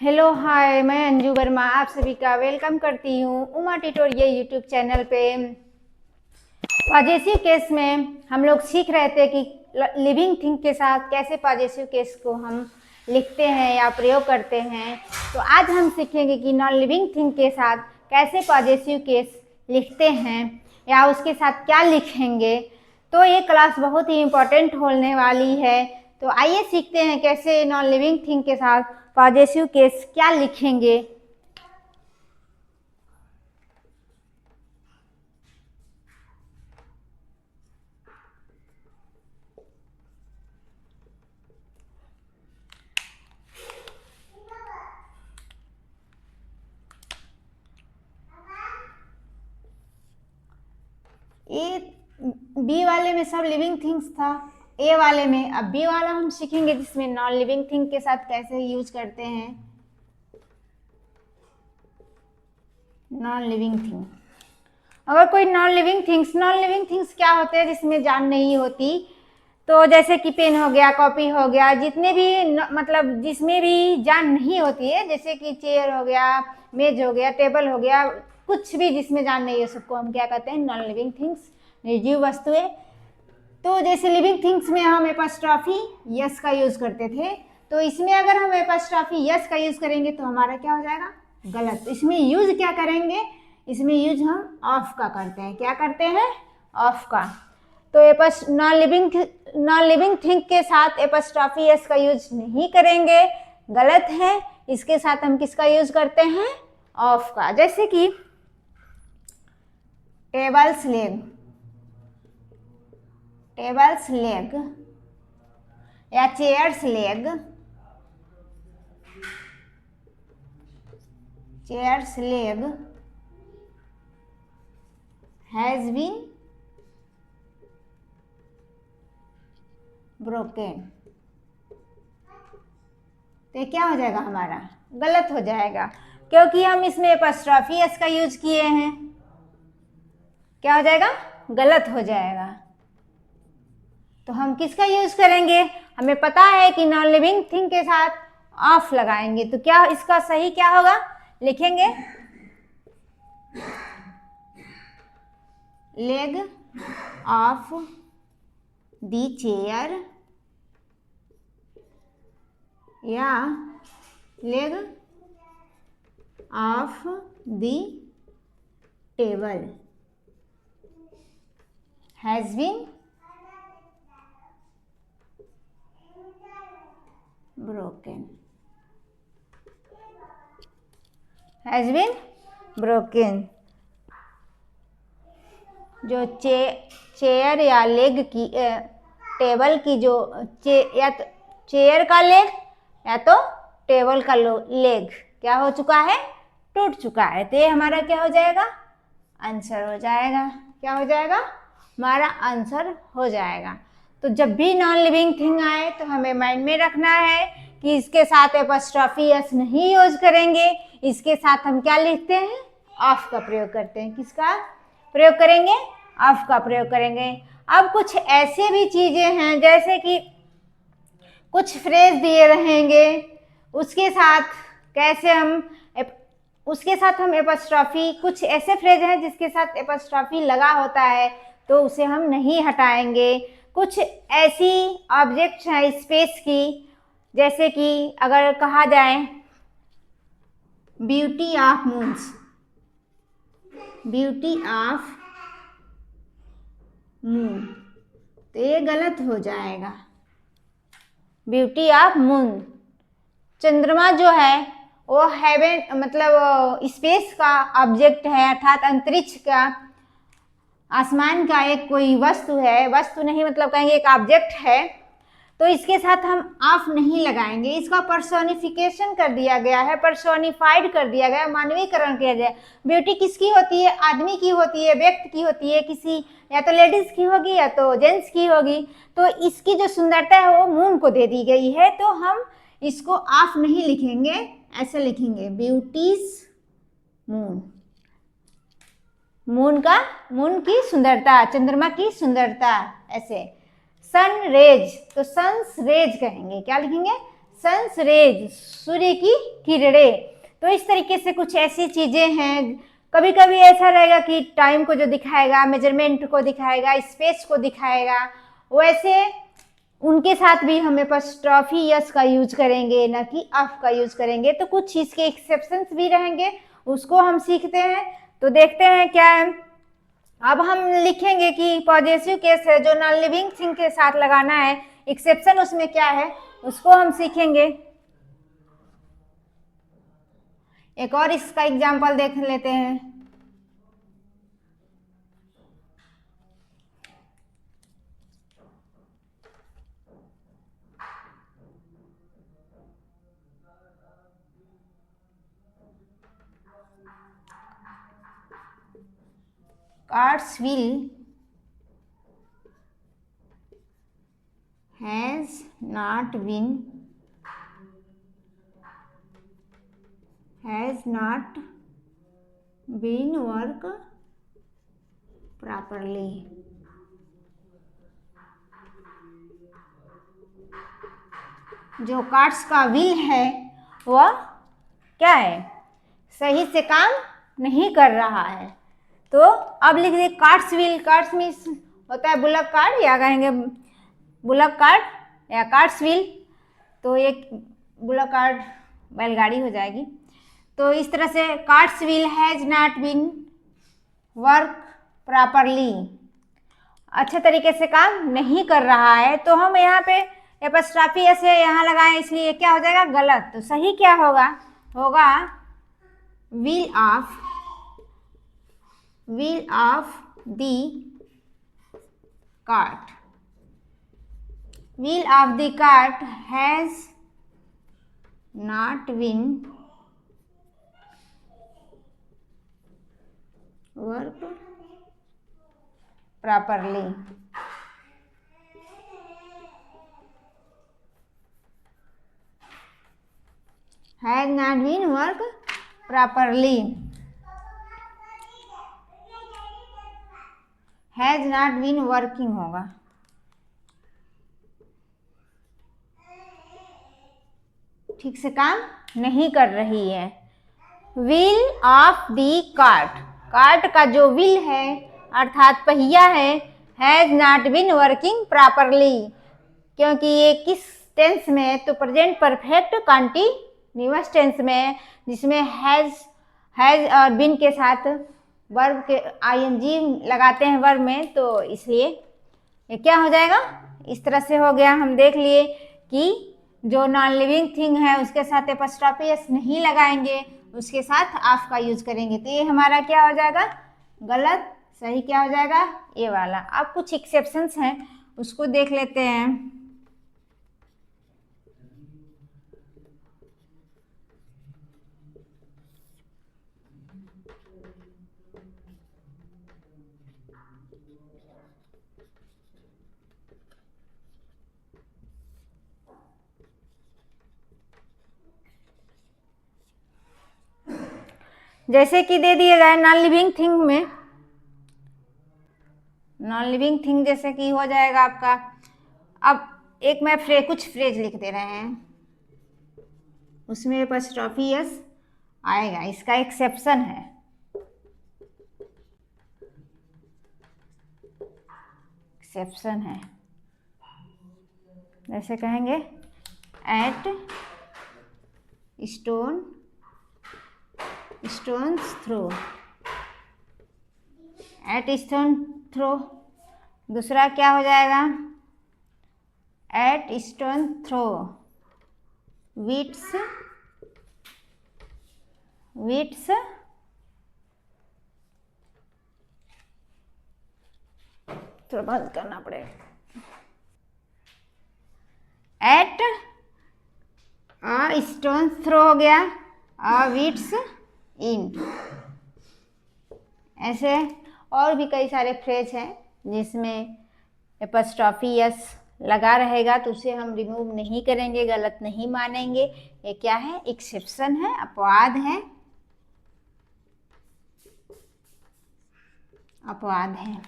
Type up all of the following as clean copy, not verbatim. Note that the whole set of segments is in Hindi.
हेलो हाय, मैं अंजू वर्मा आप सभी का वेलकम करती हूँ उमा ट्यूटोरियल यूट्यूब चैनल पे। पॉजेसिव केस में हम लोग सीख रहे थे कि लिविंग थिंग के साथ कैसे पॉजेसिव केस को हम लिखते हैं या प्रयोग करते हैं। तो आज हम सीखेंगे कि नॉन लिविंग थिंग के साथ कैसे पॉजेसिव केस लिखते हैं या उसके साथ क्या लिखेंगे। तो ये क्लास बहुत ही इम्पोर्टेंट होने वाली है। तो आइए सीखते हैं कैसे नॉन लिविंग थिंग के साथ पॉजेसिव केस क्या लिखेंगे। ए बी वाले में सब लिविंग थिंग्स था, ए वाले में अब बी वाला हम सीखेंगे जिसमें नॉन लिविंग थिंग के साथ कैसे यूज करते हैं। नॉन लिविंग थिंग, अगर कोई नॉन लिविंग थिंग्स क्या होते हैं जिसमें जान नहीं होती। तो जैसे कि पेन हो गया, कॉपी हो गया, जितने भी मतलब जिसमें भी जान नहीं होती है, जैसे कि चेयर हो गया, मेज हो गया, टेबल हो गया, कुछ भी जिसमें जान नहीं है सबको हम क्या कहते हैं, नॉन लिविंग थिंग्स, निर्जीव वस्तुएं। तो जैसे लिविंग थिंग्स में हम एपॉस्ट्रॉफी यस का यूज करते थे, तो इसमें अगर हम एपॉस्ट्रॉफी यस का यूज करेंगे तो हमारा क्या हो जाएगा, गलत। इसमें यूज क्या करेंगे, इसमें यूज हम ऑफ का करते हैं। क्या करते हैं, ऑफ का। तो नॉन लिविंग थिंग के साथ एपॉस्ट्रॉफी एस का यूज नहीं करेंगे, गलत है। इसके साथ हम किसका यूज करते हैं, ऑफ का। जैसे कि टेबल्स लेग या chairs leg has been broken. तो क्या हो जाएगा, हमारा गलत हो जाएगा, क्योंकि हम इसमें एपॉस्ट्रॉफी एस का यूज किए हैं। क्या हो जाएगा, गलत हो जाएगा। तो हम किसका यूज करेंगे, हमें पता है कि नॉन लिविंग थिंग के साथ ऑफ लगाएंगे। तो क्या इसका सही क्या होगा, लिखेंगे लेग ऑफ दी चेयर या leg of the table has been broken. जो चेयर या लेग की टेबल की जो या तो चेयर का लेग या तो टेबल का लेग क्या हो चुका है, टूट चुका है। तो ये हमारा क्या हो जाएगा, आंसर हो जाएगा। क्या हो जाएगा, हमारा आंसर हो जाएगा। तो जब भी नॉन लिविंग थिंग आए तो हमें माइंड में रखना है कि इसके साथ एपॉस्ट्रॉफी एस नहीं यूज करेंगे। इसके साथ हम क्या लिखते हैं, ऑफ का प्रयोग करते हैं। किसका प्रयोग करेंगे, ऑफ का प्रयोग करेंगे। अब कुछ ऐसे भी चीजें हैं जैसे कि कुछ फ्रेज दिए रहेंगे, उसके साथ हम एपॉस्ट्रॉफी, कुछ ऐसे फ्रेज हैं जिसके साथ एपॉस्ट्रॉफी लगा होता है तो उसे हम नहीं हटाएंगे। कुछ ऐसी ऑब्जेक्ट्स हैं स्पेस की, जैसे कि अगर कहा जाए ब्यूटी ऑफ मून, तो ये गलत हो जाएगा। ब्यूटी ऑफ मून, चंद्रमा जो है वो हेवन मतलब स्पेस का ऑब्जेक्ट है, अर्थात अंतरिक्ष का, आसमान का एक कोई वस्तु है, वस्तु नहीं मतलब कहेंगे एक ऑब्जेक्ट है। तो इसके साथ हम ऑफ नहीं लगाएंगे। इसका पर्सोनिफिकेशन कर दिया गया है, पर्सोनिफाइड कर दिया गया, मानवीकरण किया गया। ब्यूटी किसकी होती है, आदमी की होती है, व्यक्ति की होती है, किसी या तो लेडीज की होगी या तो जेंट्स की होगी। तो इसकी जो सुंदरता है वो मून को दे दी गई है। तो हम इसको ऑफ नहीं लिखेंगे, ऐसे लिखेंगे ब्यूटीज मून की सुंदरता, चंद्रमा की सुंदरता, ऐसे। सन रेज, तो सन्स रेज कहेंगे, क्या लिखेंगे, सन्स रेज, सूर्य की किरणें। तो इस तरीके से कुछ ऐसी चीजें हैं। कभी कभी ऐसा रहेगा कि टाइम को जो दिखाएगा, मेजरमेंट को दिखाएगा, स्पेस को दिखाएगा, वैसे उनके साथ भी हम एपॉस्ट्रॉफी यस का यूज करेंगे, ना कि ऑफ का यूज करेंगे। तो कुछ चीज के एक्सेप्शंस भी रहेंगे, उसको हम सीखते हैं। तो देखते हैं क्या है। अब हम लिखेंगे कि पॉजेसिव केस है जो नॉन लिविंग थिंग के साथ लगाना है, एक्सेप्शन उसमें क्या है उसको हम सीखेंगे। एक और इसका एग्जाम्पल देख लेते हैं। Cartsville has not been work properly। जो कार्ड्स का विल है वह क्या है, सही से काम नहीं कर रहा है। तो अब लिख दे कार्ड्स विल। कार्ड्स मीन्स होता है बुलक कार्ड, या कहेंगे बुलक कार्ड या कार्ड्स विल। तो एक बुलक कार्ड बैलगाड़ी हो जाएगी। तो इस तरह से cards will has not been work properly, अच्छे तरीके से काम नहीं कर रहा है। तो हम यहाँ पे एपॉस्ट्रॉफी ऐसे यहाँ लगाएं, इसलिए क्या हो जाएगा गलत। तो सही क्या होगा, होगा wheel of the cart। wheel of the cart has not been worked properly। has not been worked properly, has not been working होगा। ठीक से काम नहीं कर रही है। Wheel of the cart, cart का जो व्हील है अर्थात पहिया है, has not been working properly. क्योंकि ये किस टेंस में है, तो प्रेजेंट परफेक्ट कंटीन्यूअस टेंस में है, जिसमें हैज और बीन के साथ वर्ब के आईएनजी लगाते हैं वर्ब में। तो इसलिए ये क्या हो जाएगा, इस तरह से हो गया। हम देख लिए कि जो नॉन लिविंग थिंग है उसके साथ एपॉस्ट्रॉफी एस नहीं लगाएंगे, उसके साथ ऑफ का यूज करेंगे। तो ये हमारा क्या हो जाएगा गलत। सही क्या हो जाएगा ये वाला। अब कुछ एक्सेप्शंस हैं उसको देख लेते हैं। जैसे कि दे दिए गए नॉन लिविंग थिंग में, नॉन लिविंग थिंग जैसे कि हो जाएगा आपका। अब एक मैं कुछ फ्रेज लिख दे रहे हैं, उसमें एपॉस्ट्रॉफी एस आएगा, इसका एक्सेप्शन है। एक्सेप्शन है जैसे कहेंगे at stones throw, at stone throw. दूसरा क्या हो जाएगा एट स्टोन थ्रो विट्स थोड़ा बंद करना पड़ेगा। एट स्टोन थ्रो हो गया, विट्स इन। ऐसे और भी कई सारे फ्रेज हैं जिसमें एपॉस्ट्रॉफी एस लगा रहेगा, तो उसे हम रिमूव नहीं करेंगे, गलत नहीं मानेंगे। ये क्या है एक्सेप्शन है, अपवाद है, अपवाद है।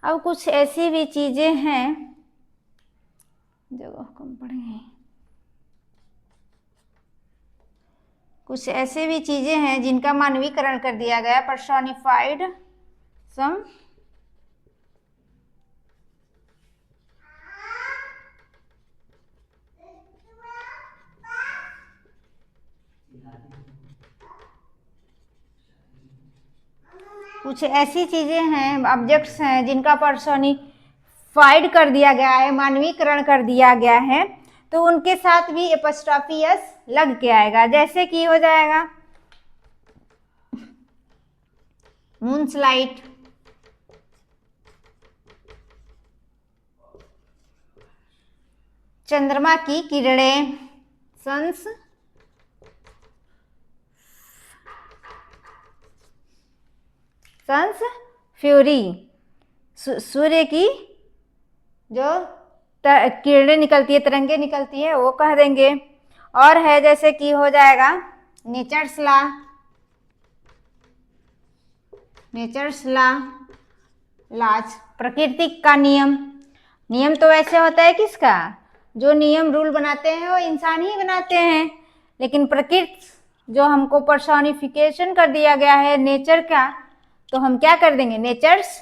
अब कुछ ऐसी भी चीजें हैं, जगह कम पड़े हैं। कुछ ऐसे भी चीजें हैं जिनका मानवीकरण कर दिया गया, पर्सोनिफाइड सम कुछ ऐसी चीजें हैं, ऑब्जेक्ट्स हैं जिनका पर्सोनिफाइड कर दिया गया है, मानवीकरण कर दिया गया है, तो उनके साथ भी एपस्ट्रॉफी एस लग के आएगा। जैसे कि हो जाएगा मूनस्लाइट, चंद्रमा की किरणें, सन्स फ्यूरी, सूर्य की जो किरणें निकलती है, तरंगे निकलती है, वो कह देंगे। और है जैसे कि हो जाएगा नेचर्स लॉ, लॉज प्रकृति का नियम। नियम तो वैसे होता है किसका, जो नियम रूल बनाते हैं वो इंसान ही बनाते हैं, लेकिन प्रकृति जो हमको पर्सोनिफिकेशन कर दिया गया है नेचर का, तो हम क्या कर देंगे, नेचर्स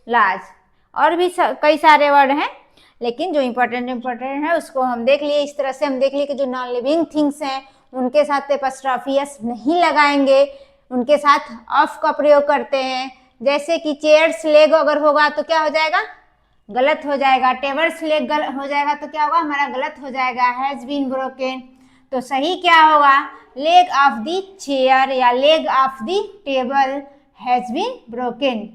लॉज। और भी कई सारे वर्ड हैं, लेकिन जो इम्पोर्टेंट है उसको हम देख लिए। इस तरह से हम देख लिए कि जो नॉन लिविंग थिंग्स हैं उनके साथ एपस्ट्रॉफी एस नहीं लगाएंगे, उनके साथ ऑफ का प्रयोग करते हैं। जैसे कि चेयर्स लेग अगर होगा तो क्या हो जाएगा, गलत हो जाएगा। टेबल्स लेग हो जाएगा तो क्या होगा, हमारा गलत हो जाएगा। हैज बीन ब्रोकन, तो सही क्या होगा, लेग ऑफ द चेयर या leg of the table has been broken,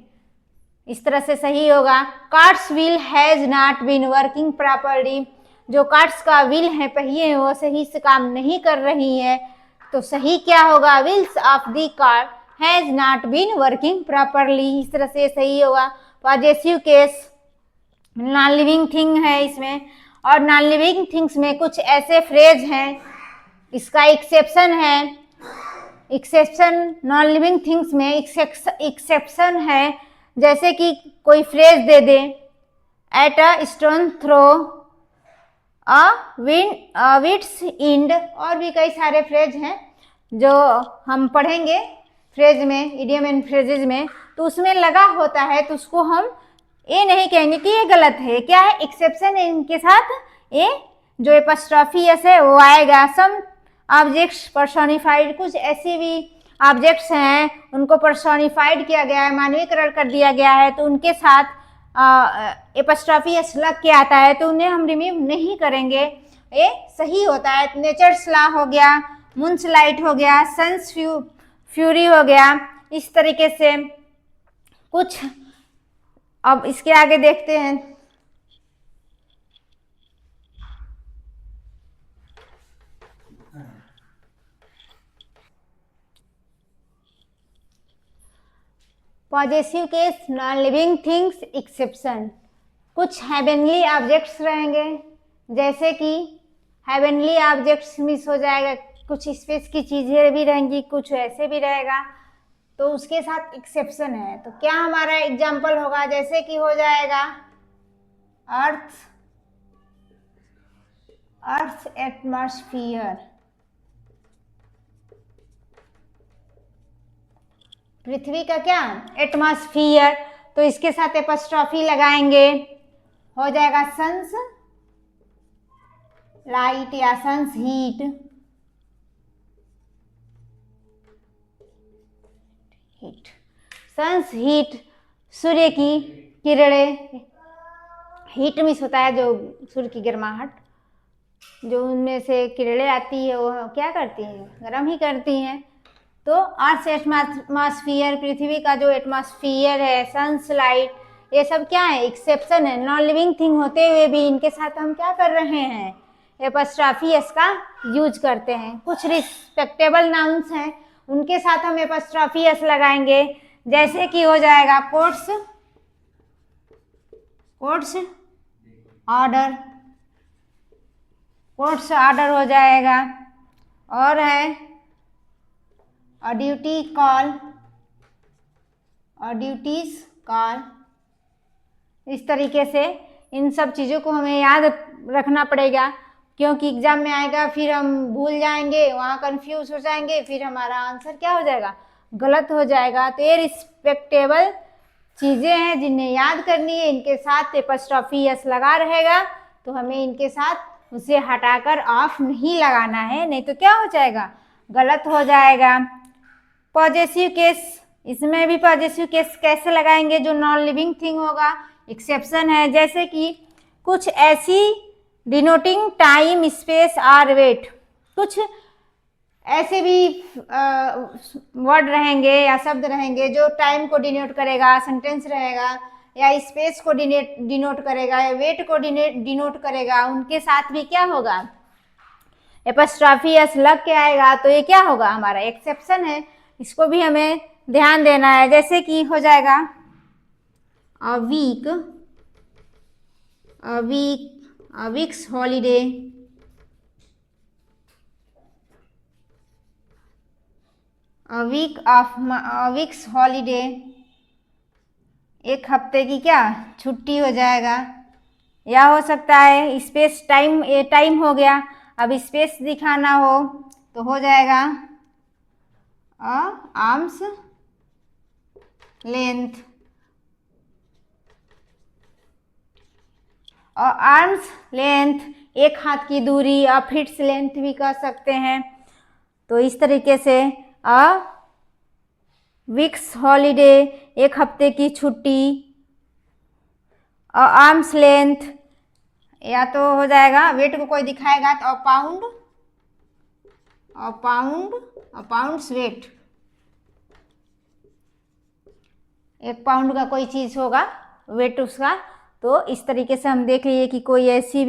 इस तरह से सही होगा। Carts wheel has not been working properly, जो कार्ट्स का व्हील है, पहिए वो सही से काम नहीं कर रही है, तो सही क्या होगा, wheels of the car has not been working properly, इस तरह से सही होगा। Possessive case non living thing है इसमें, और नॉन लिविंग थिंग्स में कुछ ऐसे फ्रेज हैं, इसका एक्सेप्शन है। एक्सेप्शन नॉन लिविंग थिंग्स में एक्सेप्शन है, जैसे कि कोई फ्रेज दे दे, at a stone throw, wit's end, और भी कई सारे फ्रेज हैं जो हम पढ़ेंगे फ्रेज में, इडियम एंड फ्रेजेज में, तो उसमें लगा होता है, तो उसको हम ये नहीं कहेंगे कि ये गलत है, क्या है, एक्सेप्शन है इनके साथ, ये जो एपस्ट्रॉफी एस है वो आएगा। सम ऑब्जेक्ट्स पर्सोनिफाइड, कुछ ऐसे भी ऑब्जेक्ट्स हैं उनको पर्सोनिफाइड किया गया है, मानवीकरण कर दिया गया है, तो उनके साथ एपस्ट्रॉफी एस लग के आता है, तो उन्हें हम रिमूव नहीं करेंगे, ये सही होता है। नेचर्स लॉ हो गया, मूनस्लाइट हो गया, सन्स फ्यूरी हो गया, इस तरीके से कुछ। अब इसके आगे देखते हैं, possessive case non living things exception, कुछ हेवनली ऑब्जेक्ट्स रहेंगे, जैसे कि हेवनली ऑब्जेक्ट्स मिस हो जाएगा, कुछ स्पेस की चीजें भी रहेंगी, कुछ ऐसे भी रहेगा, तो उसके साथ एक्सेप्शन है। तो क्या हमारा एग्जाम्पल होगा, जैसे कि हो जाएगा अर्थ एटमॉस्फेयर, पृथ्वी का क्या, एटमॉस्फेयर, तो इसके साथ एपस्ट्रॉफी लगाएंगे, हो जाएगा सन्स लाइट या सन्स हीट, सन्स हीट, सूर्य की किरणें, हीट मिस होता है जो सूर्य की गर्माहट, जो उनमें से किरणें आती है वो क्या करती हैं, गर्म ही करती हैं। तो अर्थ एटमॉस्फेयर, पृथ्वी का जो एटमॉस्फेयर है, सनलाइट, ये सब क्या है, एक्सेप्शन है। नॉन लिविंग थिंग होते हुए भी इनके साथ हम क्या कर रहे हैं, एपस्ट्रॉफी एस का यूज करते हैं। कुछ रिस्पेक्टेबल नाउन्स हैं उनके साथ हम एपस्ट्रॉफी एस लगाएंगे, जैसे कि हो जाएगा कोर्ट्स ऑर्डर, कोर्ट्स ऑर्डर हो जाएगा। और है ड्यूटी कॉल और ड्यूटीज कॉल, इस तरीके से इन सब चीज़ों को हमें याद रखना पड़ेगा। क्योंकि एग्जाम में आएगा, फिर हम भूल जाएंगे, वहाँ कंफ्यूज हो जाएंगे, फिर हमारा आंसर क्या हो जाएगा, गलत हो जाएगा। तो ये रिस्पेक्टेबल चीज़ें हैं जिन्हें याद करनी है। इनके साथ एपॉस्ट्रोफी एस लगा रहेगा, तो हमें इनके साथ उसे हटाकर ऑफ नहीं लगाना है, नहीं तो क्या हो जाएगा, गलत हो जाएगा। पॉजेसिव केस, इसमें भी पॉजेसिव केस कैसे लगाएंगे, जो नॉन लिविंग थिंग होगा, एक्सेप्शन है, जैसे कि कुछ ऐसी denoting time space or weight, कुछ ऐसे भी वर्ड रहेंगे या शब्द रहेंगे जो टाइम को डिनोट करेगा, सेंटेंस रहेगा, या स्पेस को डिनोट करेगा, या वेट को डिनोट करेगा, उनके साथ भी क्या होगा, एपॉस्ट्रोफी एस लग के आएगा, तो ये क्या होगा, हमारा एक्सेप्शन है। इसको भी हमें ध्यान देना है। जैसे कि हो जाएगा अ वीक्स हॉलीडे, वीक्स हॉलीडे, एक हफ्ते की क्या छुट्टी हो जाएगा। या हो सकता है स्पेस टाइम, ये टाइम हो गया, अब स्पेस दिखाना हो तो हो जाएगा आर्म्स लेंथ, और आर्म्स लेंथ एक हाथ की दूरी, और फिट्स लेंथ भी कह सकते हैं। तो इस तरीके से वीक्स हॉलीडे, एक हफ्ते की छुट्टी, और आर्म्स लेंथ, या तो हो जाएगा वेट को कोई दिखाएगा तो पाउंड्स वेट, 1 पाउंड का कोई चीज़ होगा वेट उसका। तो इस तरीके से हम देख लिए कि कोई ऐसे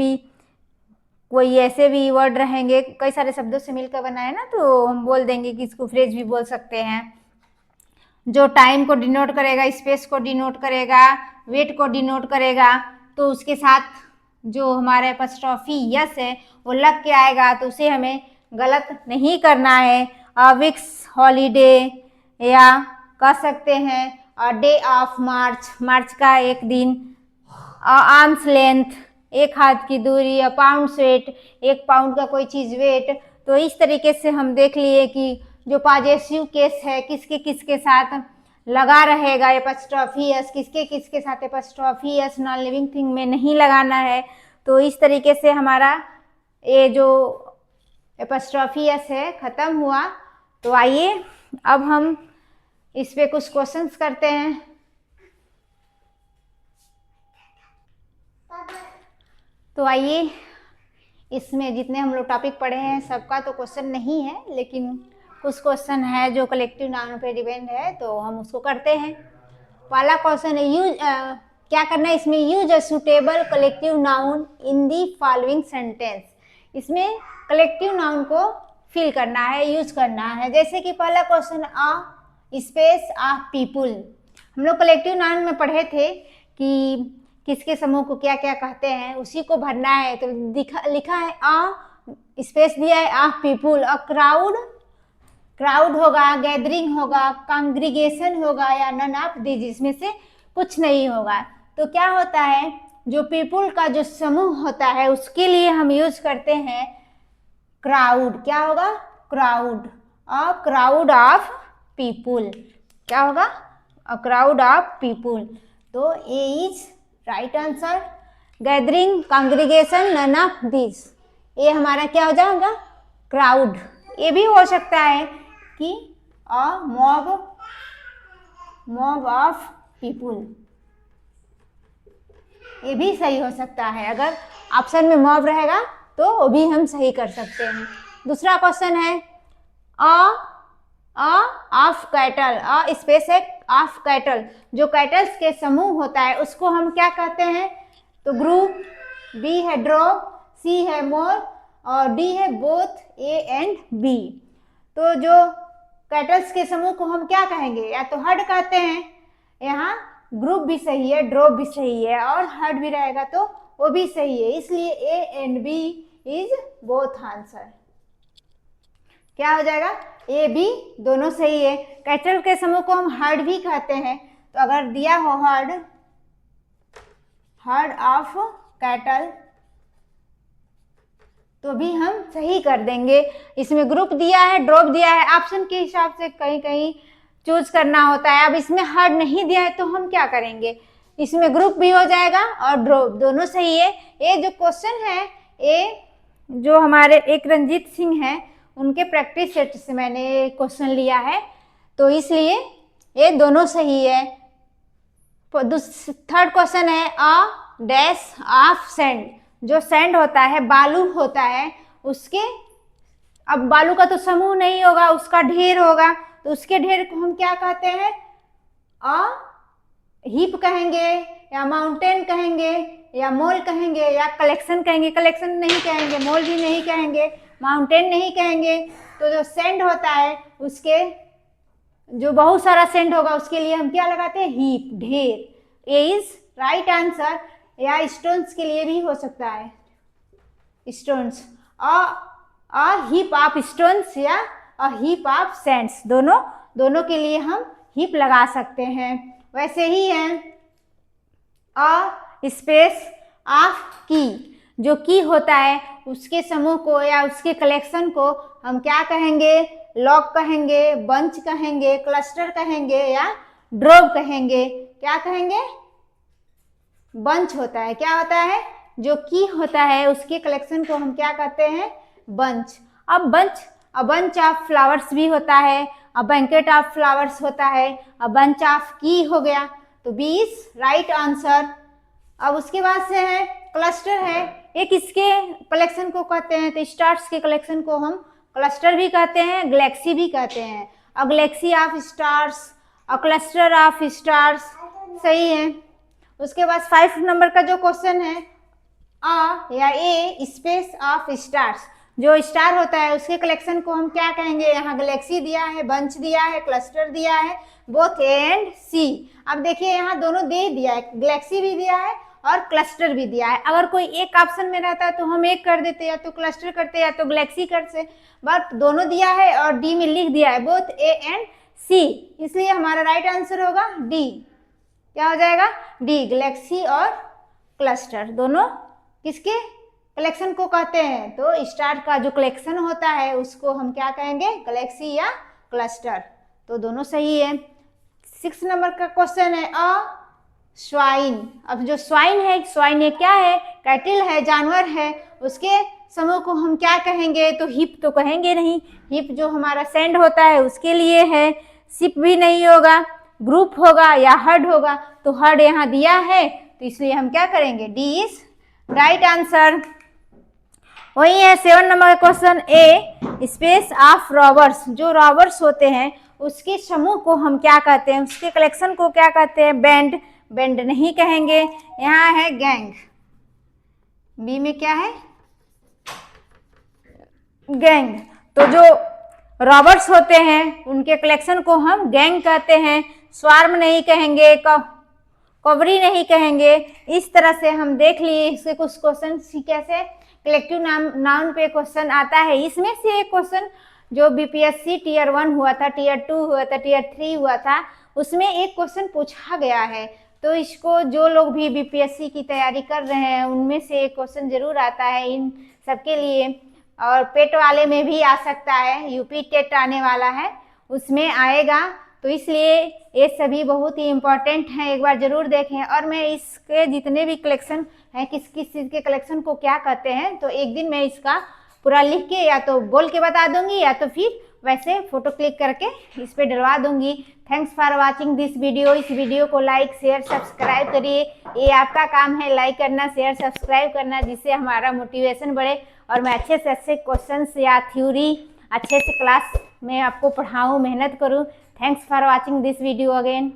भी वर्ड रहेंगे, कई सारे शब्दों से मिलकर बना है ना, तो हम बोल देंगे कि इसको फ्रेज भी बोल सकते हैं, जो टाइम को डिनोट करेगा, स्पेस को डिनोट करेगा, वेट को डिनोट करेगा, तो उसके साथ जो हमारे एपॉस्ट्रोफी यस है वो लग के आएगा, तो उसे हमें गलत नहीं करना है। वीक्स हॉलीडे, या कह सकते हैं डे ऑफ मार्च, मार्च का एक दिन, आर्म्स लेंथ एक हाथ की दूरी, पाउंड्स वेट, 1 पाउंड का कोई चीज़ वेट। तो इस तरीके से हम देख लिए कि जो पॉजेसिव केस है किसके किसके साथ लगा रहेगा एपॉस्ट्रोफी एस, किसके किसके साथ apostrophe S non living thing में नहीं लगाना है। तो इस तरीके से हमारा ये जो एपॉस्ट्रोफी एस है ख़त्म हुआ। तो आइए अब हम इस पे कुछ क्वेश्चंस करते हैं। तो आइए, इसमें जितने हम लोग टॉपिक पढ़े हैं सबका तो क्वेश्चन नहीं है, लेकिन कुछ क्वेश्चन है जो कलेक्टिव नाउन पे डिपेंड है, तो हम उसको करते हैं। पहला क्वेश्चन है क्या करना है इसमें, use a suitable collective noun in the following sentence. इसमें कलेक्टिव नाउन को फिल करना है, यूज करना है। जैसे कि पहला क्वेश्चन स्पेस ऑफ पीपुल, हम लोग कलेक्टिव नाउन में पढ़े थे कि किसके समूह को क्या क्या कहते हैं, उसी को भरना है। तो लिखा है स्पेस दिया है ऑफ पीपुल, क्राउड होगा, गैदरिंग होगा, कांग्रीगेशन होगा, या नन ऑफ दीज, इसमें से कुछ नहीं होगा। तो क्या होता है, जो पीपुल का जो समूह होता है उसके लिए हम यूज करते हैं क्राउड। क्या होगा, crowd, a crowd of people, क्या होगा, अ क्राउड ऑफ पीपुल। तो A is right answer. Gathering, congregation, none of this, ये हमारा क्या हो जाएगा, क्राउड। ये भी हो सकता है कि अ मॉब ऑफ पीपुल, ये भी सही हो सकता है। अगर ऑप्शन में मॉब रहेगा तो वो भी हम सही कर सकते हैं। दूसरा क्वेश्चन है ऑफ कैटल, स्पेस है ऑफ कैटल, जो कैटल्स के समूह होता है उसको हम क्या कहते हैं, तो ग्रुप, बी है ड्रॉप, सी है मोर, और डी है बोथ, ए एंड बी। तो जो कैटल्स के समूह को हम क्या कहेंगे, या तो हर्ड कहते हैं, यहाँ ग्रुप भी सही है, ड्रॉप भी सही है, और हर्ड भी रहेगा तो वो भी सही है, इसलिए A and B is both answer. क्या हो जाएगा, ए बी दोनों सही है। कैटल के समूह को हम हर्ड भी कहते हैं, तो अगर दिया हो हर्ड, ऑफ कैटल, तो भी हम सही कर देंगे। इसमें ग्रुप दिया है, ड्रॉप दिया है, ऑप्शन के हिसाब से कहीं कहीं चूज करना होता है। अब इसमें हर्ड नहीं दिया है तो हम क्या करेंगे, इसमें ग्रुप भी हो जाएगा और ड्रॉप, दोनों सही है। ये जो क्वेश्चन है, ये जो हमारे एक रंजीत सिंह हैं उनके प्रैक्टिस सेट से मैंने क्वेश्चन लिया है, तो इसलिए ये दोनों सही है। थर्ड क्वेश्चन है अ डैश ऑफ सैंड, जो सैंड होता है, बालू होता है, उसके, अब बालू का तो समूह नहीं होगा, उसका ढेर होगा, तो उसके ढेर को हम क्या कहते हैं, अ हीप कहेंगे या माउंटेन कहेंगे या मोल कहेंगे या कलेक्शन कहेंगे। कलेक्शन नहीं कहेंगे, मोल भी नहीं कहेंगे, माउंटेन नहीं कहेंगे। तो जो सैंड होता है उसके, जो बहुत सारा सैंड होगा उसके लिए हम क्या लगाते हैं, हीप, ढेर। ए इज राइट आंसर। या स्टोन्स के लिए भी हो सकता है, stones, a heap of stones या अ हीप ऑफ सैंड्स, दोनों के लिए हम हीप लगा सकते हैं। वैसे ही है अ स्पेस ऑफ की, जो की होता है उसके समूह को या उसके कलेक्शन को हम क्या कहेंगे, लॉक कहेंगे, बंच कहेंगे, क्लस्टर कहेंगे या ड्रॉप कहेंगे। क्या कहेंगे, बंच होता है। क्या होता है, जो की होता है उसके कलेक्शन को हम क्या कहते हैं, बंच। अब अ बंच ऑफ फ्लावर्स भी होता है, अ बैंकेट ऑफ फ्लावर्स होता है, अ बंच ऑफ की हो गया, तो बी इज राइट आंसर। अब उसके बाद से है क्लस्टर है, एक इसके कलेक्शन को कहते हैं, तो स्टार्स के कलेक्शन को हम क्लस्टर भी कहते हैं, गैलेक्सी भी कहते हैं। A galaxy of stars, a cluster of stars, सही है। उसके बाद 5 नंबर का जो क्वेश्चन है, अ या ए स्पेस ऑफ स्टार्स, जो स्टार होता है उसके कलेक्शन को हम क्या कहेंगे, यहाँ गैलेक्सी दिया है, बंच दिया है, क्लस्टर दिया है, बोथ ए एंड सी। अब देखिए यहाँ दोनों दे दिया है, गैलेक्सी भी दिया है और क्लस्टर भी दिया है। अगर कोई एक ऑप्शन में रहता है तो हम एक कर देते, या तो क्लस्टर करते या तो गैलेक्सी करते, बट दोनों दिया है और डी में लिख दिया है बोथ ए एंड सी, इसलिए हमारा राइट आंसर होगा डी। क्या हो जाएगा, डी, गैलेक्सी और क्लस्टर दोनों किसके कलेक्शन को कहते हैं, तो स्टार का जो कलेक्शन होता है उसको हम क्या कहेंगे, गैलेक्सी या क्लस्टर, तो दोनों सही है। 6 नंबर का क्वेश्चन है अ स्वाइन। अब जो स्वाइन है, स्वाइन ये क्या है, कैटिल है, जानवर है, उसके समूह को हम क्या कहेंगे, तो हिप तो कहेंगे नहीं, हिप जो हमारा सैंड होता है उसके लिए है, सिप भी नहीं होगा, ग्रुप होगा या हर्ड होगा, तो हर्ड यहाँ दिया है तो इसलिए हम क्या करेंगे, डी इज राइट आंसर। वही है 7 नंबर का question, A space of robbers, जो रॉबर्स होते हैं उसके समूह को हम क्या कहते हैं, उसके कलेक्शन को क्या कहते हैं, बैंड, बैंड नहीं कहेंगे। यहाँ है गैंग, बी में क्या है, गैंग, तो जो रॉबर्स होते हैं उनके कलेक्शन को हम गैंग कहते हैं, स्वार्म नहीं कहेंगे, कवरी नहीं कहेंगे। इस तरह से हम देख लिए इससे कुछ क्वेश्चन कैसे कलेक्टिव नाउन पे क्वेश्चन आता है। इसमें से एक क्वेश्चन जो बीपीएससी टीयर 1 हुआ था, टीयर 2 हुआ था, टीयर 3 हुआ था, उसमें एक क्वेश्चन पूछा गया है, तो इसको जो लोग भी बीपीएससी की तैयारी कर रहे हैं उनमें से एक क्वेश्चन जरूर आता है इन सबके लिए, और पेट वाले में भी आ सकता है, यूपी टेट आने वाला है उसमें आएगा, तो इसलिए ये सभी बहुत ही इम्पोर्टेंट हैं, एक बार जरूर देखें। और मैं इसके जितने भी कलेक्शन हैं, किस किस चीज़ के कलेक्शन को क्या कहते हैं, तो एक दिन मैं इसका पूरा लिख के या तो बोल के बता दूंगी या तो फिर वैसे फोटो क्लिक करके इस पर डलवा दूंगी। Thanks for watching this video. इस वीडियो को लाइक शेयर सब्सक्राइब करिए, ये आपका काम है, लाइक करना, शेयर सब्सक्राइब करना, जिससे हमारा मोटिवेशन बढ़े और मैं अच्छे से अच्छे क्वेश्चंस या थ्योरी अच्छे से क्लास में आपको पढ़ाऊँ, मेहनत करूँ। Thanks for watching this video again.